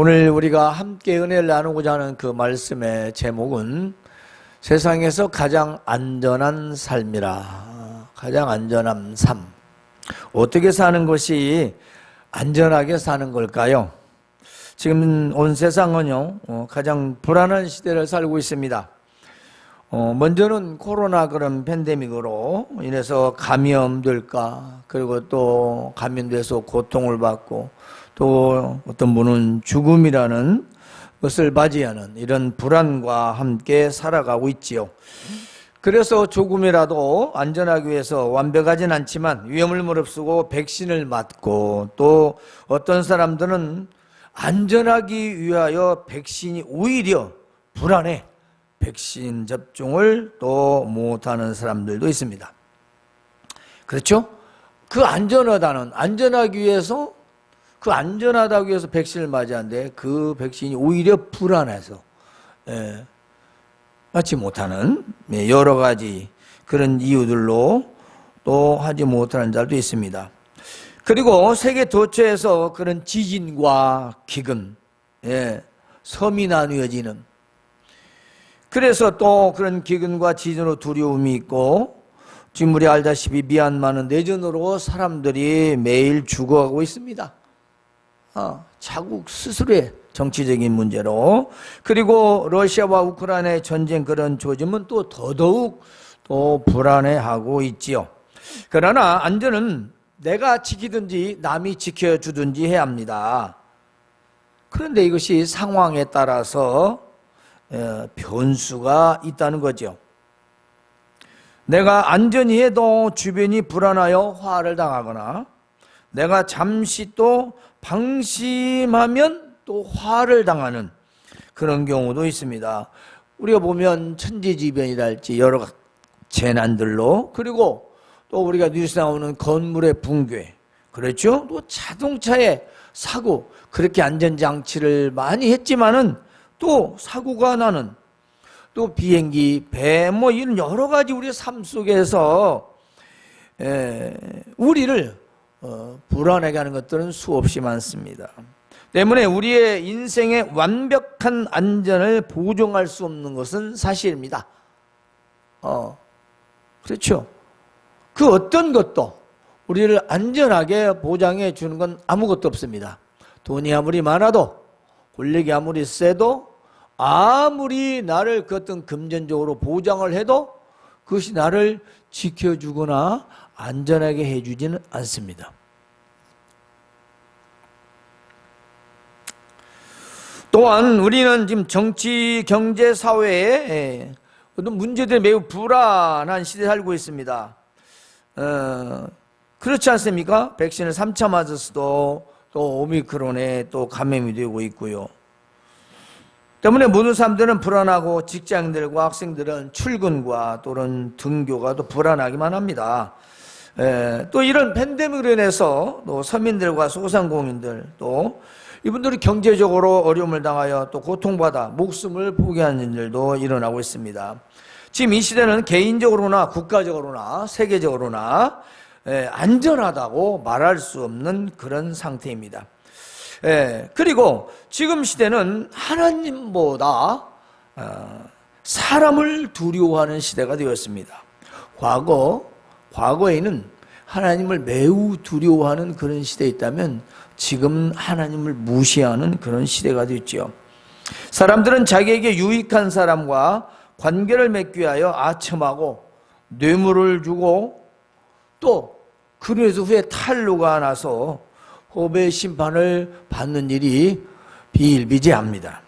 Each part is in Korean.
오늘 우리가 함께 은혜를 나누고자 하는 그 말씀의 제목은 세상에서 가장 안전한 삶이라. 가장 안전한 삶. 어떻게 사는 것이 안전하게 사는 걸까요? 지금 온 세상은요, 가장 불안한 시대를 살고 있습니다. 먼저는 코로나 그런 팬데믹으로 인해서 감염될까, 그리고 또 감염돼서 고통을 받고, 또 어떤 분은 죽음이라는 것을 맞이하는 이런 불안과 함께 살아가고 있지요. 그래서 조금이라도 안전하기 위해서 완벽하진 않지만 위험을 무릅쓰고 백신을 맞고, 또 어떤 사람들은 안전하기 위하여 백신이 오히려 불안해 백신 접종을 또 못하는 사람들도 있습니다. 그렇죠? 안전하기 위해서 안전하다고 해서 백신을 맞이하는데 그 백신이 오히려 불안해서 맞지 못하는 여러 가지 그런 이유들로 또 하지 못하는 자도 있습니다. 그리고 세계 도처에서 그런 지진과 기근, 섬이 나뉘어지는, 그래서 또 그런 기근과 지진으로 두려움이 있고, 지금 우리 알다시피 미얀마는 내전으로 사람들이 매일 죽어가고 있습니다. 자국 스스로의 정치적인 문제로. 그리고 러시아와 우크라이나의 전쟁 그런 조짐은 또 더더욱 또 불안해하고 있지요. 그러나 안전은 내가 지키든지 남이 지켜주든지 해야 합니다. 그런데 이것이 상황에 따라서 변수가 있다는 거죠. 내가 안전히 해도 주변이 불안하여 화를 당하거나, 내가 잠시 또 방심하면 또 화를 당하는 그런 경우도 있습니다. 우리가 보면 천재지변이랄지 여러 재난들로, 그리고 또 우리가 뉴스 나오는 건물의 붕괴, 그렇죠? 또 자동차의 사고, 그렇게 안전장치를 많이 했지만은 또 사고가 나는, 또 비행기, 배, 이런 여러 가지 우리의 삶 속에서 우리를 불안하게 하는 것들은 수없이 많습니다. 때문에 우리의 인생의 완벽한 안전을 보증할 수 없는 것은 사실입니다. 그렇죠. 그 어떤 것도 우리를 안전하게 보장해 주는 건 아무것도 없습니다. 돈이 아무리 많아도, 권력이 아무리 세도, 아무리 나를 그 어떤 금전적으로 보장을 해도 그것이 나를 지켜주거나 안전하게 해주지는 않습니다. 또한 우리는 지금 정치, 경제, 사회에 어떤 문제들이 매우 불안한 시대에 살고 있습니다. 그렇지 않습니까? 백신을 3차 맞았어도 또 오미크론에 또 감염이 되고 있고요. 때문에 모든 사람들은 불안하고, 직장인들과 학생들은 출근과 또는 등교가 또 불안하기만 합니다. 또 이런 팬데믹으로 인해서 또 서민들과 소상공인들, 또 이분들이 경제적으로 어려움을 당하여 또 고통받아 목숨을 포기하는 일도 일어나고 있습니다. 지금 이 시대는 개인적으로나 국가적으로나 세계적으로나 안전하다고 말할 수 없는 그런 상태입니다. 그리고 지금 시대는 하나님보다 사람을 두려워하는 시대가 되었습니다. 과거에는 하나님을 매우 두려워하는 그런 시대에 있다면 지금 하나님을 무시하는 그런 시대가 됐죠. 사람들은 자기에게 유익한 사람과 관계를 맺기 위하여 아첨하고 뇌물을 주고, 또 그래서 후에 탄로가 나서 법의 심판을 받는 일이 비일비재합니다.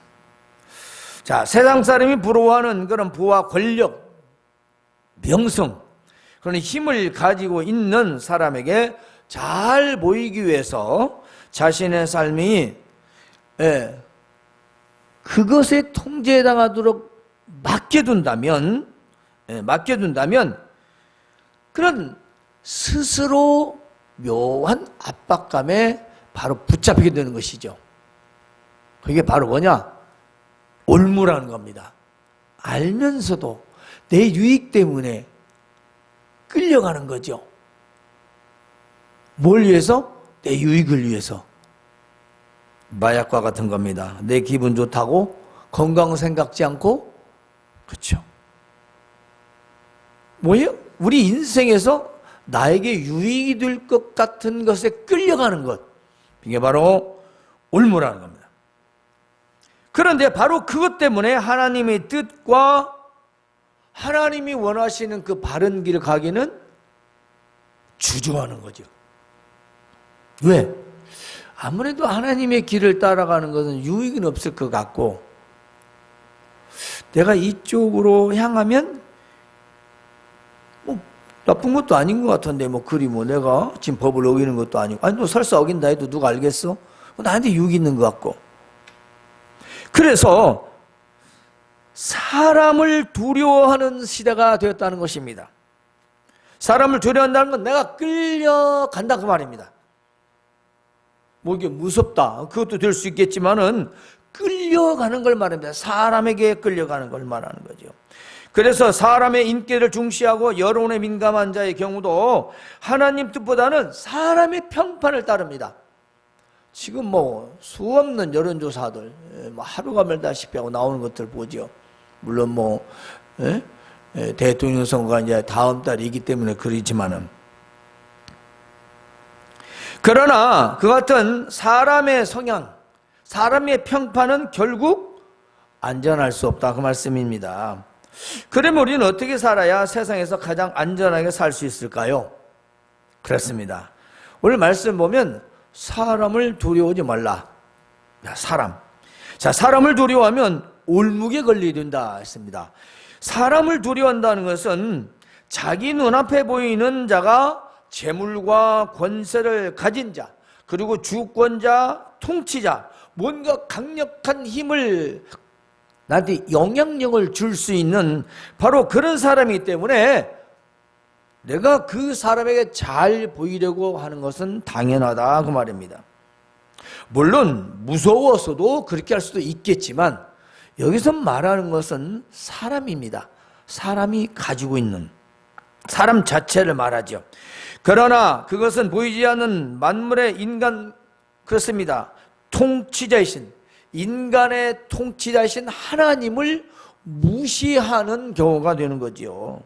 자, 세상 사람이 부러워하는 그런 부와 권력, 명성, 그런 힘을 가지고 있는 사람에게 잘 보이기 위해서 자신의 삶이 그것에 통제당하도록 맡겨둔다면 그런 스스로 묘한 압박감에 바로 붙잡히게 되는 것이죠. 그게 바로 뭐냐? 올무라는 겁니다. 알면서도 내 유익 때문에 끌려가는 거죠. 뭘 위해서? 내 유익을 위해서. 마약과 같은 겁니다. 내 기분 좋다고 건강 생각지 않고, 그렇죠? 뭐예요? 우리 인생에서 나에게 유익이 될 것 같은 것에 끌려가는 것, 이게 바로 올무라는 겁니다. 그런데 바로 그것 때문에 하나님의 뜻과 하나님이 원하시는 그 바른 길을 가기는 주저하는 거죠. 왜? 아무래도 하나님의 길을 따라가는 것은 유익은 없을 것 같고, 내가 이쪽으로 향하면 뭐 나쁜 것도 아닌 것 같은데, 뭐 그리 뭐 내가 지금 법을 어기는 것도 아니고, 아니 너 설사 어긴다 해도 누가 알겠어? 나한테 유익 있는 것 같고. 그래서 사람을 두려워하는 시대가 되었다는 것입니다. 사람을 두려워한다는 건 내가 끌려간다 그 말입니다. 뭐 이게 무섭다, 그것도 될 수 있겠지만은 끌려가는 걸 말합니다. 사람에게 끌려가는 걸 말하는 거죠. 그래서 사람의 인기를 중시하고 여론에 민감한 자의 경우도 하나님 뜻보다는 사람의 평판을 따릅니다. 지금 뭐 수없는 여론조사들, 뭐 하루가 멀다시피 하고 나오는 것들 보죠. 물론 뭐 대통령 선거가 이제 다음 달이기 때문에 그렇지만은, 그러나 그 같은 사람의 성향, 사람의 평판은 결국 안전할 수 없다 그 말씀입니다. 그러면 우리는 어떻게 살아야 세상에서 가장 안전하게 살 수 있을까요? 그렇습니다. 오늘 말씀 보면 사람을 두려워하지 말라. 사람. 자, 사람을 두려워하면 올무게 걸리게 된다 했습니다. 사람을 두려워한다는 것은 자기 눈앞에 보이는 자가 재물과 권세를 가진 자, 그리고 주권자, 통치자, 뭔가 강력한 힘을, 나한테 영향력을 줄 수 있는 바로 그런 사람이기 때문에 내가 그 사람에게 잘 보이려고 하는 것은 당연하다 그 말입니다. 물론 무서워서도 그렇게 할 수도 있겠지만 여기서 말하는 것은 사람입니다. 사람이 가지고 있는, 사람 자체를 말하죠. 그러나 그것은 보이지 않는 만물의 인간, 그렇습니다, 통치자이신, 인간의 통치자이신 하나님을 무시하는 경우가 되는 거지요.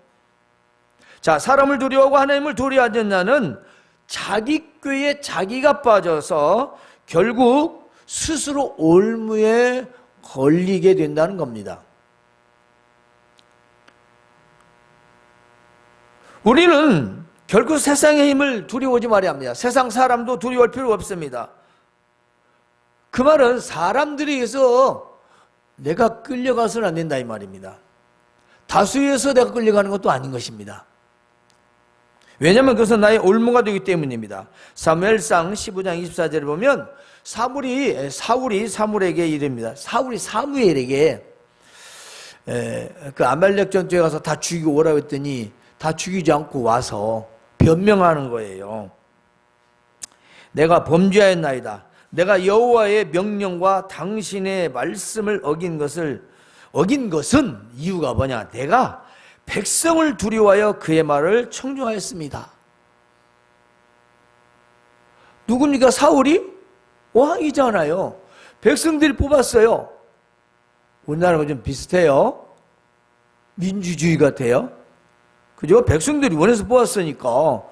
자, 사람을 두려워하고 하나님을 두려워하는 자는 자기 꾀에 자기가 빠져서 결국 스스로 올무에 걸리게 된다는 겁니다. 우리는 결국 세상의 힘을 두려워하지 말아야 합니다. 세상 사람도 두려워할 필요가 없습니다. 그 말은 사람들에 의해서 내가 끌려가서는 안 된다 이 말입니다. 다수에 의해서 내가 끌려가는 것도 아닌 것입니다. 왜냐하면 그것은 나의 올무가 되기 때문입니다. 사무엘상 15장 24절을 보면 사울이 사무엘에게 이릅니다. 사울이 사무엘에게 그 아말렉 전투에 가서 다 죽이고 오라고 했더니 다 죽이지 않고 와서 변명하는 거예요. 내가 범죄하였나이다. 내가 여호와의 명령과 당신의 말씀을 어긴 것은 이유가 뭐냐? 내가 백성을 두려워하여 그의 말을 청종하였습니다. 누굽니까? 사울이 왕이잖아요. 백성들이 뽑았어요. 우리나라가 좀 비슷해요. 민주주의 같아요. 그죠? 백성들이 원해서 뽑았으니까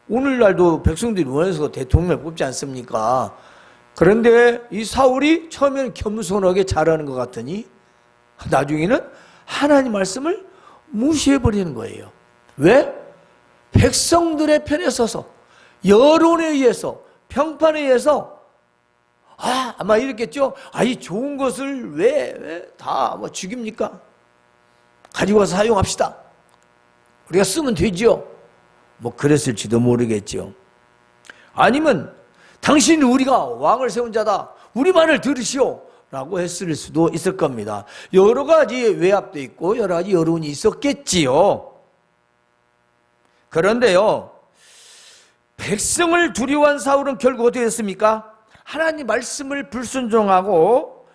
오늘날도 백성들이 원해서 대통령을 뽑지 않습니까? 그런데 이 사울이 처음에는 겸손하게 잘하는 것 같더니 나중에는 하나님 말씀을 무시해버리는 거예요. 왜? 백성들의 편에 서서, 여론에 의해서, 평판에 의해서, 아마 이랬겠죠? 이 좋은 것을 왜 다 뭐 죽입니까? 가지고 와서 사용합시다. 우리가 쓰면 되지요. 뭐 그랬을지도 모르겠죠. 아니면 당신은 우리가 왕을 세운 자다. 우리 말을 들으시오. 라고 했을 수도 있을 겁니다. 여러 가지 외압도 있고 여러 가지 여론이 있었겠지요. 그런데요, 백성을 두려워한 사울은 결국 어떻게 됐습니까? 하나님 말씀을 불순종하고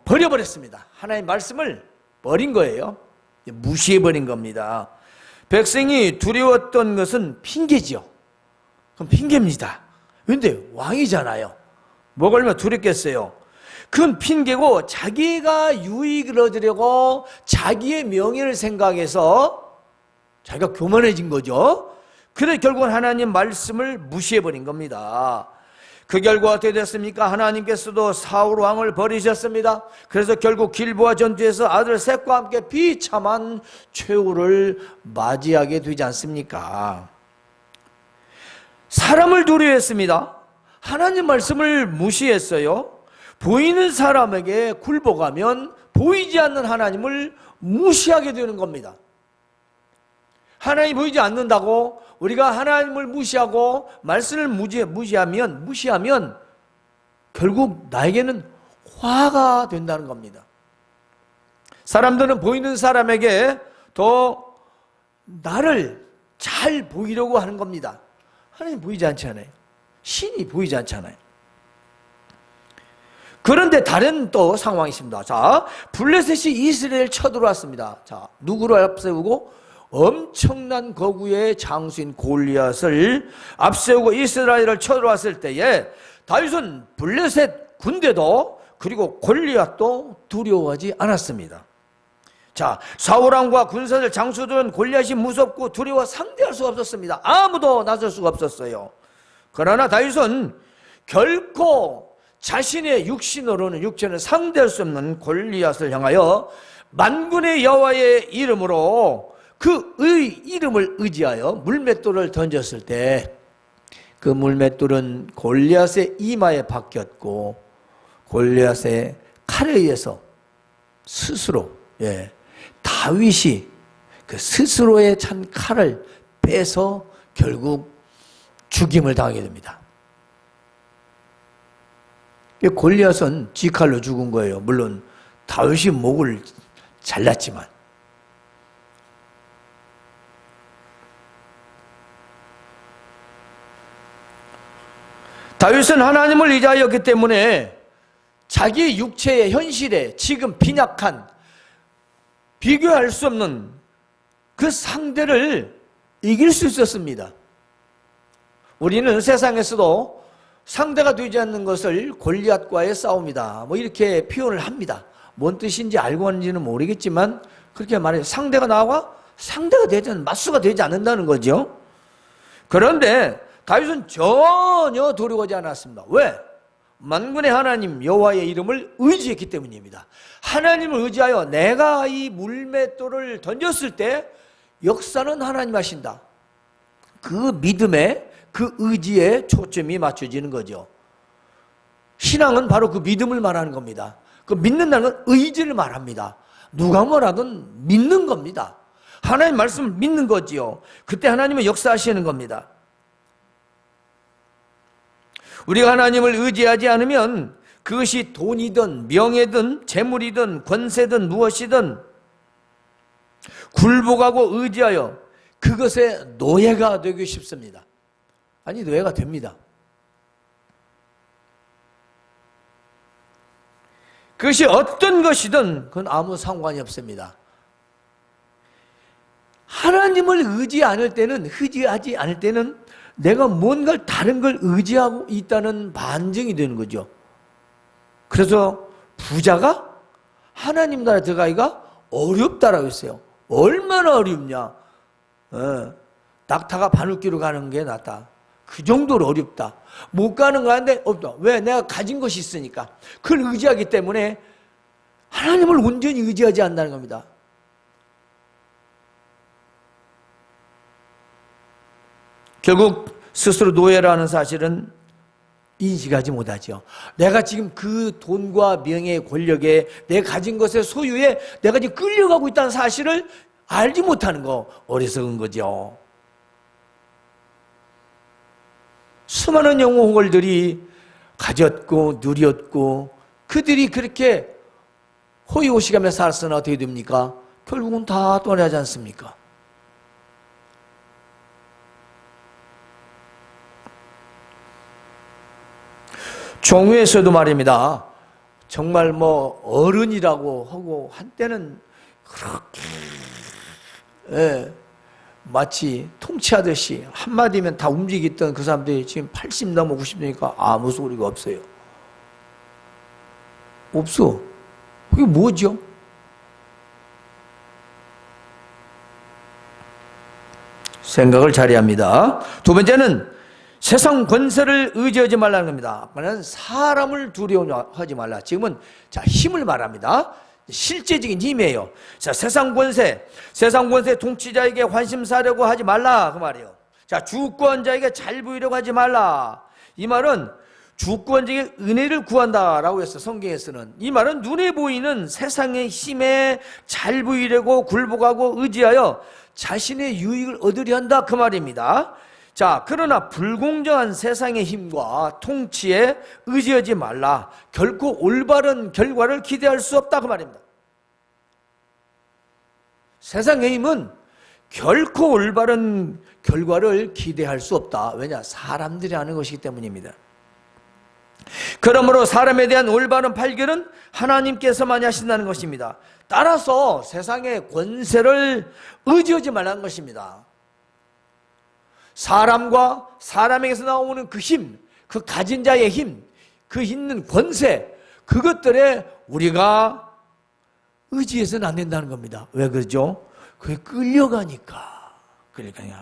버려버렸습니다. 하나님 말씀을 버린 거예요. 무시해버린 겁니다. 백성이 두려웠던 것은 핑계지요. 그럼 핑계입니다. 그런데 왕이잖아요. 뭐가 얼마나 두렵겠어요. 그건 핑계고 자기가 유익을 얻으려고 자기의 명예를 생각해서 자기가 교만해진 거죠. 그래서 결국은 하나님 말씀을 무시해버린 겁니다. 그 결과 어떻게 됐습니까? 하나님께서도 사울 왕을 버리셨습니다. 그래서 결국 길보아 전투에서 아들 셋과 함께 비참한 최후를 맞이하게 되지 않습니까? 사람을 두려워했습니다. 하나님 말씀을 무시했어요. 보이는 사람에게 굴복하면 보이지 않는 하나님을 무시하게 되는 겁니다. 하나님이 보이지 않는다고 우리가 하나님을 무시하고 말씀을 무시하면 결국 나에게는 화가 된다는 겁니다. 사람들은 보이는 사람에게 더 나를 잘 보이려고 하는 겁니다. 하나님 보이지 않잖아요. 신이 보이지 않잖아요. 그런데 다른 또 상황이 있습니다. 자, 블레셋이 이스라엘 쳐들어왔습니다. 자, 누구를 앞세우고? 엄청난 거구의 장수인 골리앗을 앞세우고 이스라엘을 쳐들어왔을 때에 다윗은 블레셋 군대도 그리고 골리앗도 두려워하지 않았습니다. 자, 사울왕과 군사들 장수들은 골리앗이 무섭고 두려워 상대할 수가 없었습니다. 아무도 나설 수가 없었어요. 그러나 다윗은 결코 자신의 육체는 상대할 수 없는 골리앗을 향하여 만군의 여호와의 이름으로 그의 이름을 의지하여 물맷돌을 던졌을 때 그 물맷돌은 골리앗의 이마에 박혔고 골리앗의 칼에 의해서 스스로 다윗이 그 스스로의 찬 칼을 빼서 결국 죽임을 당하게 됩니다. 골리앗은 지 칼로 죽은 거예요. 물론 다윗이 목을 잘랐지만. 다윗은 하나님을 의지하였기 때문에 자기 육체의 현실에 지금 빈약한 비교할 수 없는 그 상대를 이길 수 있었습니다. 우리는 세상에서도 상대가 되지 않는 것을 골리앗과의 싸움이다 이렇게 표현을 합니다. 뭔 뜻인지 알고 하는지는 모르겠지만 그렇게 말해요. 상대가 나와 상대가 되지 않는, 맞수가 되지 않는다는 거죠. 그런데 다윗은 전혀 두려워하지 않았습니다. 왜? 만군의 하나님 여호와의 이름을 의지했기 때문입니다. 하나님을 의지하여 내가 이 물맷돌을 던졌을 때 역사는 하나님 하신다. 그 믿음에 그 의지에 초점이 맞춰지는 거죠. 신앙은 바로 그 믿음을 말하는 겁니다. 그 믿는다는 건 의지를 말합니다. 누가 뭐라든 믿는 겁니다. 하나님 말씀을 믿는 거지요. 그때 하나님은 역사하시는 겁니다. 우리가 하나님을 의지하지 않으면 그것이 돈이든 명예든 재물이든 권세든 무엇이든 굴복하고 의지하여 그것의 노예가 되기 쉽습니다. 아니, 노예가 됩니다. 그것이 어떤 것이든 그건 아무 상관이 없습니다. 하나님을 의지하지 않을 때는 내가 뭔가 다른 걸 의지하고 있다는 반증이 되는 거죠. 그래서 부자가 하나님 나라에 들어가기가 어렵다라고 했어요. 얼마나 어렵냐. 낙타가 바늘귀로 가는 게 낫다. 그 정도로 어렵다. 못 가는 거 하는데 없다. 왜? 내가 가진 것이 있으니까. 그걸 의지하기 때문에 하나님을 온전히 의지하지 않는다는 겁니다. 결국 스스로 노예라는 사실은 인식하지 못하죠. 내가 지금 그 돈과 명예, 권력에 내가 가진 것의 소유에 내가 지금 끌려가고 있다는 사실을 알지 못하는 거 어리석은 거죠. 수많은 영웅들이 가졌고 누렸고 그들이 그렇게 호의호식하며 살았으나 어떻게 됩니까? 결국은 다 떠나지 않습니까? 종교에서도 말입니다. 정말 어른이라고 하고 한때는 그렇게 마치 통치하듯이 한마디면 다 움직였던 그 사람들이 지금 80 넘어 90 되니까 아무 소리가 없어요. 없어. 그게 뭐죠? 생각을 잘해야 합니다. 두 번째는 세상 권세를 의지하지 말라는 겁니다. 아까는 사람을 두려워하지 말라. 지금은 힘을 말합니다. 실제적인 힘이에요. 자, 세상 권세 통치자에게 관심사려고 하지 말라 그 말이에요. 자, 주권자에게 잘 보이려고 하지 말라. 이 말은 주권자에게 은혜를 구한다라고 해서 성경에서는 이 말은 눈에 보이는 세상의 힘에 잘 보이려고 굴복하고 의지하여 자신의 유익을 얻으려 한다 그 말입니다. 자, 그러나 불공정한 세상의 힘과 통치에 의지하지 말라. 결코 올바른 결과를 기대할 수 없다 그 말입니다. 세상의 힘은 결코 올바른 결과를 기대할 수 없다. 왜냐? 사람들이 하는 것이기 때문입니다. 그러므로 사람에 대한 올바른 판결은 하나님께서만 하신다는 것입니다. 따라서 세상의 권세를 의지하지 말라는 것입니다. 사람과 사람에게서 나오는 그 힘, 그 가진 자의 힘, 그 있는 권세, 그것들에 우리가 의지해서는 안 된다는 겁니다. 왜 그러죠? 그게 끌려가니까.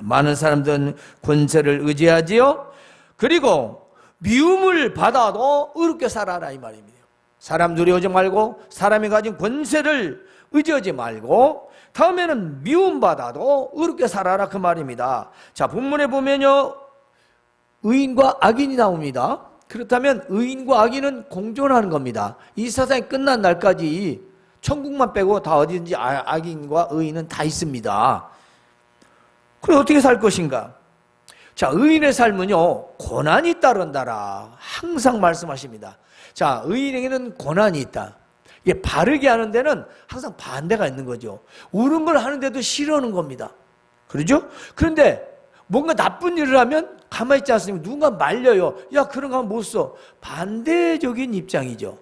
많은 사람들은 권세를 의지하지요. 그리고 미움을 받아도 의롭게 살아라 이 말입니다. 사람 두려워하지 말고 사람이 가진 권세를 의지하지 말고 다음에는 미움받아도 의롭게 살아라 그 말입니다. 자, 본문에 보면요, 의인과 악인이 나옵니다. 그렇다면 의인과 악인은 공존하는 겁니다. 이 세상이 끝난 날까지 천국만 빼고 다 어디든지 악인과 의인은 다 있습니다. 그럼 어떻게 살 것인가? 자, 의인의 삶은요, 고난이 따른다라 항상 말씀하십니다. 자, 의인에게는 고난이 있다. 이게 바르게 하는 데는 항상 반대가 있는 거죠. 옳은 걸 하는데도 싫어하는 겁니다. 그러죠? 그런데 뭔가 나쁜 일을 하면 가만히 있지 않습니까? 누군가 말려요. 야, 그런 거 하면 못 써. 반대적인 입장이죠.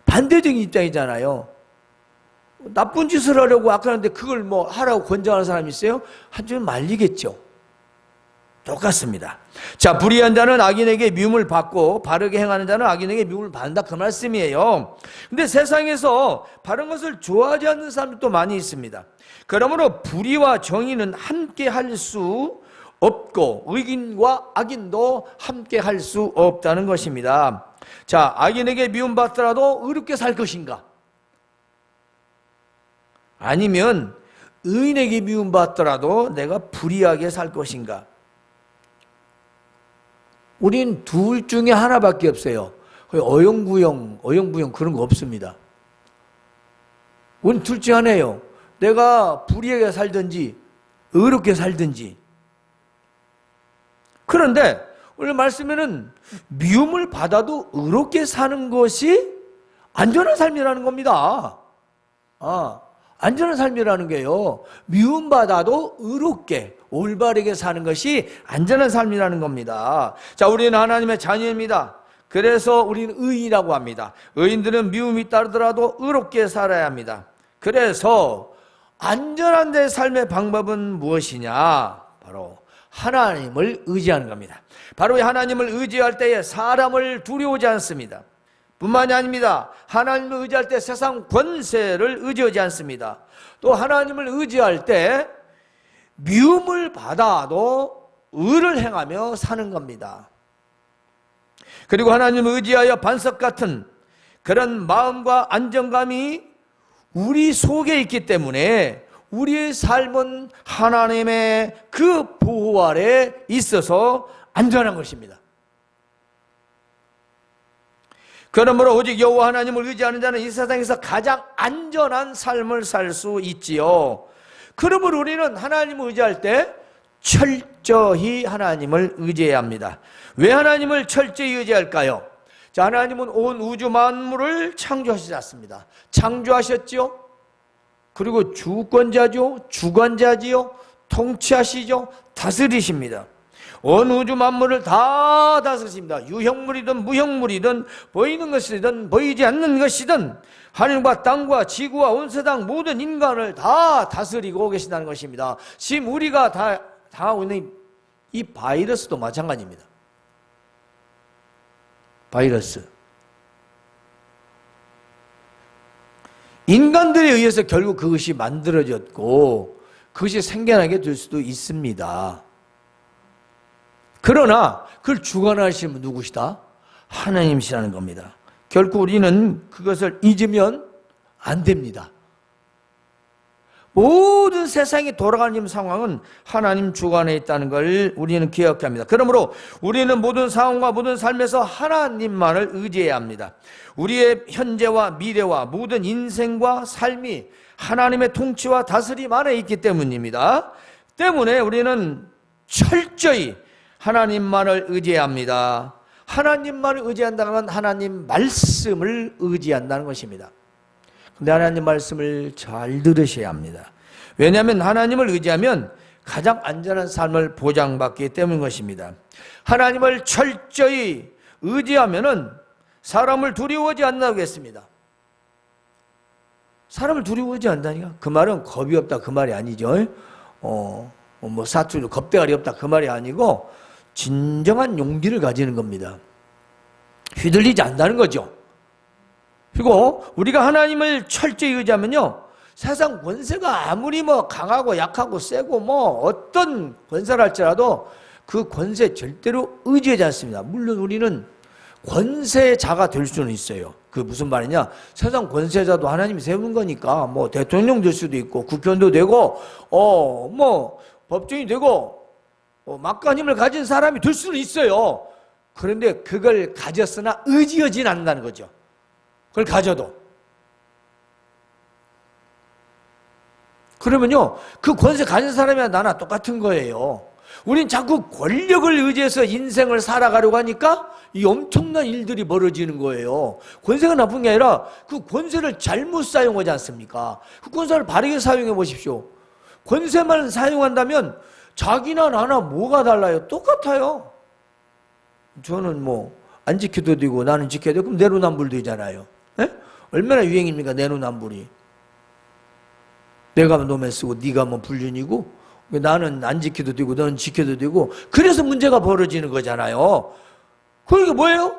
반대적인 입장이잖아요. 나쁜 짓을 하려고 아까 하는데 그걸 뭐 하라고 권장하는 사람이 있어요? 한쪽은 말리겠죠. 똑같습니다. 자, 불의한 자는 악인에게 미움을 받고 바르게 행하는 자는 악인에게 미움을 받는다 그 말씀이에요. 근데 세상에서 바른 것을 좋아하지 않는 사람도 많이 있습니다. 그러므로 불의와 정의는 함께 할 수 없고 의인과 악인도 함께 할 수 없다는 것입니다. 자, 악인에게 미움받더라도 의롭게 살 것인가? 아니면 의인에게 미움받더라도 내가 불의하게 살 것인가? 우린 둘 중에 하나밖에 없어요. 어영부영 그런 거 없습니다. 우린 둘 중에 하나예요. 내가 불의하게 살든지 의롭게 살든지. 그런데 오늘 말씀에는 미움을 받아도 의롭게 사는 것이 안전한 삶이라는 겁니다. 안전한 삶이라는 게요, 미움받아도 의롭게 올바르게 사는 것이 안전한 삶이라는 겁니다. 자, 우리는 하나님의 자녀입니다. 그래서 우리는 의인이라고 합니다. 의인들은 미움이 따르더라도 의롭게 살아야 합니다. 그래서 안전한 내 삶의 방법은 무엇이냐? 바로 하나님을 의지하는 겁니다. 바로 이 하나님을 의지할 때에 사람을 두려워하지 않습니다. 뿐만이 아닙니다. 하나님을 의지할 때 세상 권세를 의지하지 않습니다. 또 하나님을 의지할 때 미움을 받아도 의를 행하며 사는 겁니다. 그리고 하나님을 의지하여 반석 같은 그런 마음과 안정감이 우리 속에 있기 때문에 우리의 삶은 하나님의 그 보호 아래 있어서 안전한 것입니다. 그러므로 오직 여호와 하나님을 의지하는 자는 이 세상에서 가장 안전한 삶을 살 수 있지요. 그러므로 우리는 하나님을 의지할 때 철저히 하나님을 의지해야 합니다. 왜 하나님을 철저히 의지할까요? 자, 하나님은 온 우주 만물을 창조하시지 않습니다. 창조하셨죠. 그리고 주권자죠. 주관자지요. 통치하시죠. 다스리십니다. 온 우주 만물을 다 다스리십니다. 유형물이든 무형물이든 보이는 것이든 보이지 않는 것이든 하늘과 땅과 지구와 온 세상 모든 인간을 다 다스리고 계신다는 것입니다. 지금 우리가 다 당하고 있는 이 바이러스도 마찬가지입니다. 바이러스. 인간들에 의해서 결국 그것이 만들어졌고 그것이 생겨나게 될 수도 있습니다. 그러나 그걸 주관하시는 분 누구시다? 하나님이시라는 겁니다. 결코 우리는 그것을 잊으면 안 됩니다. 모든 세상이 돌아가는 상황은 하나님 주관에 있다는 걸 우리는 기억해야 합니다. 그러므로 우리는 모든 상황과 모든 삶에서 하나님만을 의지해야 합니다. 우리의 현재와 미래와 모든 인생과 삶이 하나님의 통치와 다스림 안에 있기 때문입니다. 때문에 우리는 철저히 하나님만을 의지해야 합니다. 하나님만을 의지한다는 건 하나님 말씀을 의지한다는 것입니다. 근데 하나님 말씀을 잘 들으셔야 합니다. 왜냐하면 하나님을 의지하면 가장 안전한 삶을 보장받기 때문인 것입니다. 하나님을 철저히 의지하면은 사람을 두려워하지 않는다고 했습니다. 사람을 두려워하지 않다니까? 그 말은 겁이 없다 그 말이 아니죠. 사투리로 겁대가리 없다 그 말이 아니고 진정한 용기를 가지는 겁니다. 휘둘리지 않는다는 거죠. 그리고 우리가 하나님을 철저히 의지하면요, 세상 권세가 아무리 강하고 약하고 세고 어떤 권세를 할지라도 그 권세 절대로 의지하지 않습니다. 물론 우리는 권세자가 될 수는 있어요. 그 무슨 말이냐? 세상 권세자도 하나님이 세우는 거니까 대통령 될 수도 있고 국회의원도 되고 법정이 되고 막강한 힘을 가진 사람이 될 수는 있어요. 그런데 그걸 가졌으나 의지하지는 않는다는 거죠. 그걸 가져도. 그러면요, 그 권세 가진 사람이나 나나 똑같은 거예요. 우린 자꾸 권력을 의지해서 인생을 살아가려고 하니까 이 엄청난 일들이 벌어지는 거예요. 권세가 나쁜 게 아니라 그 권세를 잘못 사용하지 않습니까? 그 권세를 바르게 사용해 보십시오. 권세만 사용한다면 자기나 나나 뭐가 달라요? 똑같아요. 저는 안 지켜도 되고 나는 지켜야 되고 그럼 내로남불되잖아요. 네? 얼마나 유행입니까? 내로남불이. 내가 노매 쓰고 네가 불륜이고 나는 안 지켜도 되고 너는 지켜도 되고 그래서 문제가 벌어지는 거잖아요. 그러니까 뭐예요?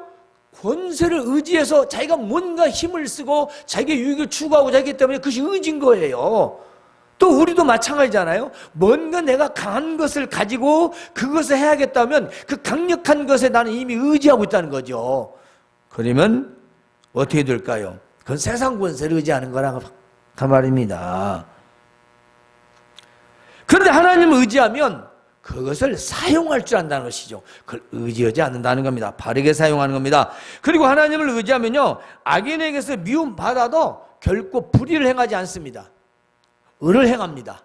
권세를 의지해서 자기가 뭔가 힘을 쓰고 자기의 유익을 추구하고자 하기 때문에 그것이 의지인 거예요. 또 우리도 마찬가지잖아요. 뭔가 내가 강한 것을 가지고 그것을 해야겠다면 그 강력한 것에 나는 이미 의지하고 있다는 거죠. 그러면 어떻게 될까요? 그건 세상 권세를 의지하는 거랑 그 말입니다. 그런데 하나님을 의지하면 그것을 사용할 줄 안다는 것이죠. 그걸 의지하지 않는다는 겁니다. 바르게 사용하는 겁니다. 그리고 하나님을 의지하면요, 악인에게서 미움받아도 결코 불의를 행하지 않습니다. 의를 행합니다.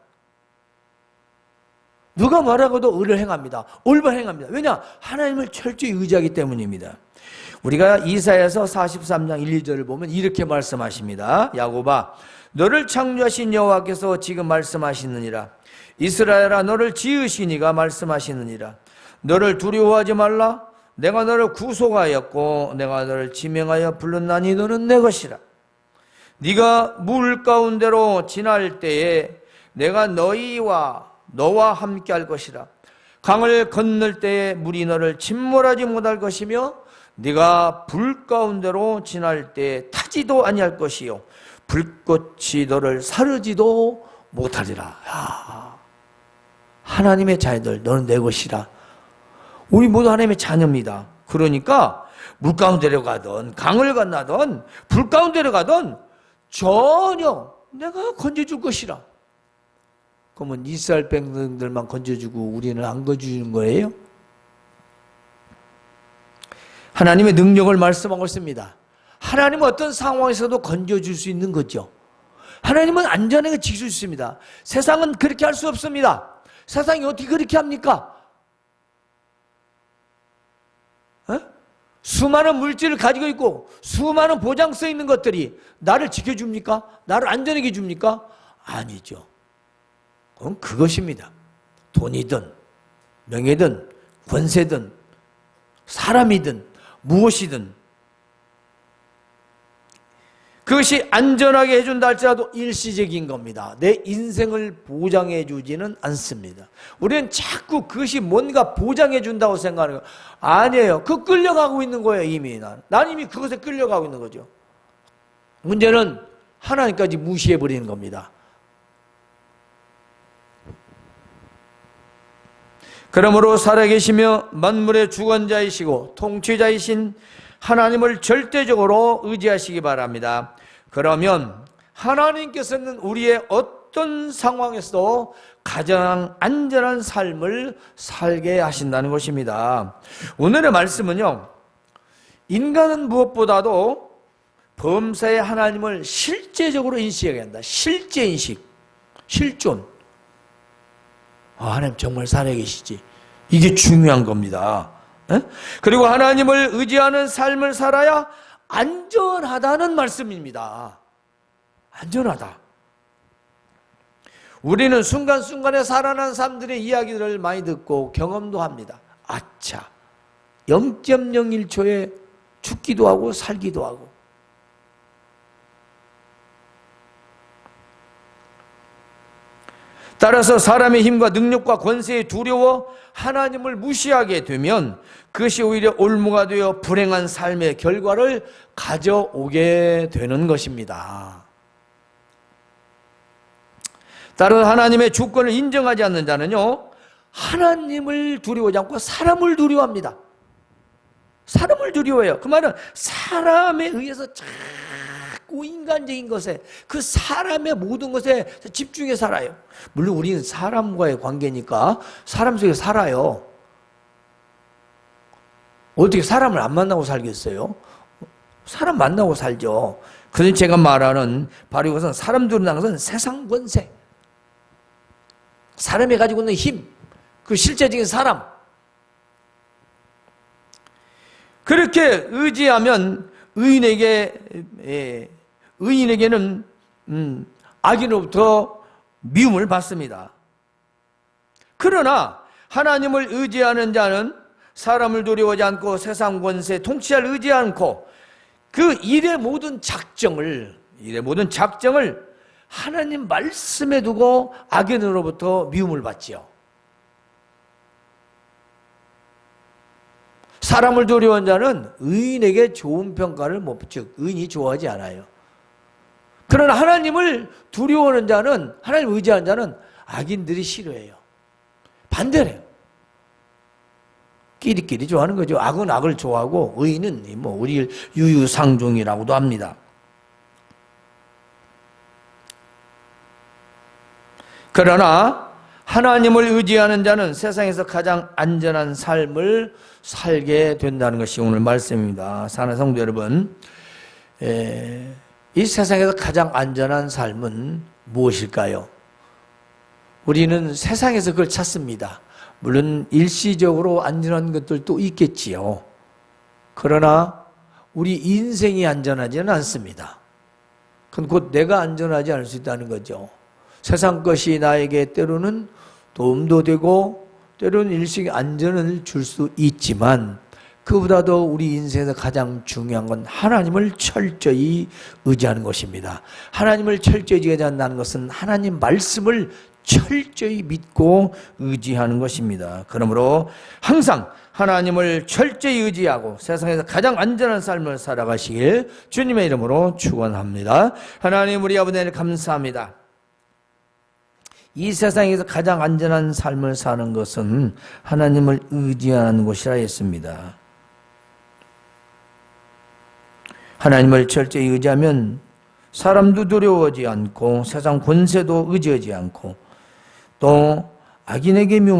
누가 뭐라고도 의를 행합니다. 올바로 행합니다. 왜냐? 하나님을 철저히 의지하기 때문입니다. 우리가 이사야서 43장 1, 2절을 보면 이렇게 말씀하십니다. 야곱아, 너를 창조하신 여호와께서 지금 말씀하시느니라. 이스라엘아, 너를 지으신 이가 말씀하시느니라. 너를 두려워하지 말라. 내가 너를 구속하였고 내가 너를 지명하여 불렀나니 너는 내 것이라. 네가 물 가운데로 지날 때에 내가 너와 함께 할 것이라. 강을 건널 때에 물이 너를 침몰하지 못할 것이며 네가 불 가운데로 지날 때에 타지도 아니할 것이요 불꽃이 너를 사르지도 못하리라. 하나님의 자녀들, 너는 내 것이라. 우리 모두 하나님의 자녀입니다. 그러니까 물 가운데로 가든 강을 건너든 불 가운데로 가든 전혀 내가 건져줄 것이라. 그러면 이스라엘 백성들만 건져주고 우리는 안 건져주는 거예요? 하나님의 능력을 말씀하고 있습니다. 하나님은 어떤 상황에서도 건져줄 수 있는 거죠. 하나님은 안전하게 지킬 수 있습니다. 세상은 그렇게 할 수 없습니다. 세상이 어떻게 그렇게 합니까? 수많은 물질을 가지고 있고 수많은 보장서 있는 것들이 나를 지켜줍니까? 나를 안전하게 줍니까? 아니죠. 그건 그것입니다. 돈이든 명예든 권세든 사람이든 무엇이든 그것이 안전하게 해준다 할지라도 일시적인 겁니다. 내 인생을 보장해 주지는 않습니다. 우리는 자꾸 그것이 뭔가 보장해 준다고 생각하는 거예요. 아니에요. 그 끌려가고 있는 거예요. 이미 난 이미 그것에 끌려가고 있는 거죠. 문제는 하나님까지 무시해버리는 겁니다. 그러므로 살아계시며 만물의 주권자이시고 통치자이신 하나님을 절대적으로 의지하시기 바랍니다. 그러면 하나님께서는 우리의 어떤 상황에서도 가장 안전한 삶을 살게 하신다는 것입니다. 오늘의 말씀은요, 인간은 무엇보다도 범사의 하나님을 실제적으로 인식해야 한다. 실제인식, 실존. 하나님 정말 살아계시지. 이게 중요한 겁니다. 그리고 하나님을 의지하는 삶을 살아야 안전하다는 말씀입니다. 안전하다. 우리는 순간순간에 살아난 사람들의 이야기들을 많이 듣고 경험도 합니다. 아차, 0.01초에 죽기도 하고 살기도 하고. 따라서 사람의 힘과 능력과 권세에 두려워 하나님을 무시하게 되면 그것이 오히려 올무가 되어 불행한 삶의 결과를 가져오게 되는 것입니다. 따라서 하나님의 주권을 인정하지 않는 자는요, 하나님을 두려워하지 않고 사람을 두려워합니다. 사람을 두려워해요. 그 말은 사람에 의해서 자꾸 인간적인 것에, 그 사람의 모든 것에 집중해 살아요. 물론 우리는 사람과의 관계니까 사람 속에 살아요. 어떻게 사람을 안 만나고 살겠어요? 사람 만나고 살죠. 그래서 제가 말하는 바로 이것은 사람 두려워하는 것은 세상 권세, 사람이 가지고 있는 힘, 그 실제적인 사람. 그렇게 의지하면 의인에게는 악인으로부터 미움을 받습니다. 그러나 하나님을 의지하는 자는 사람을 두려워하지 않고 세상 권세, 통치자를 의지하지 않고 그 일의 모든 작정을 하나님 말씀에 두고 악인으로부터 미움을 받지요. 사람을 두려워하는 자는 의인에게 좋은 평가를 못 붙여, 의인이 좋아하지 않아요. 그러나 하나님을 두려워하는 자는, 하나님을 의지하는 자는 악인들이 싫어해요. 반대래요. 끼리끼리 좋아하는 거죠. 악은 악을 좋아하고 의인은 우리 유유상종이라고도 합니다. 그러나 하나님을 의지하는 자는 세상에서 가장 안전한 삶을 살게 된다는 것이 오늘 말씀입니다. 사랑하는 성도 여러분, 이 세상에서 가장 안전한 삶은 무엇일까요? 우리는 세상에서 그걸 찾습니다. 물론 일시적으로 안전한 것들도 있겠지요. 그러나 우리 인생이 안전하지는 않습니다. 그건 곧 내가 안전하지 않을 수 있다는 거죠. 세상 것이 나에게 때로는 도움도 되고 때로는 일시의 안전을 줄 수 있지만 그보다도 우리 인생에서 가장 중요한 건 하나님을 철저히 의지하는 것입니다. 하나님을 철저히 의지한다는 것은 하나님 말씀을 철저히 믿고 의지하는 것입니다. 그러므로 항상 하나님을 철저히 의지하고 세상에서 가장 안전한 삶을 살아가시길 주님의 이름으로 축원합니다. 하나님, 우리 아버지 감사합니다. 이 세상에서 가장 안전한 삶을 사는 것은 하나님을 의지하는 것이라 했습니다. 하나님을 철저히 의지하면 사람도 두려워하지 않고 세상 권세도 의지하지 않고 또 악인에게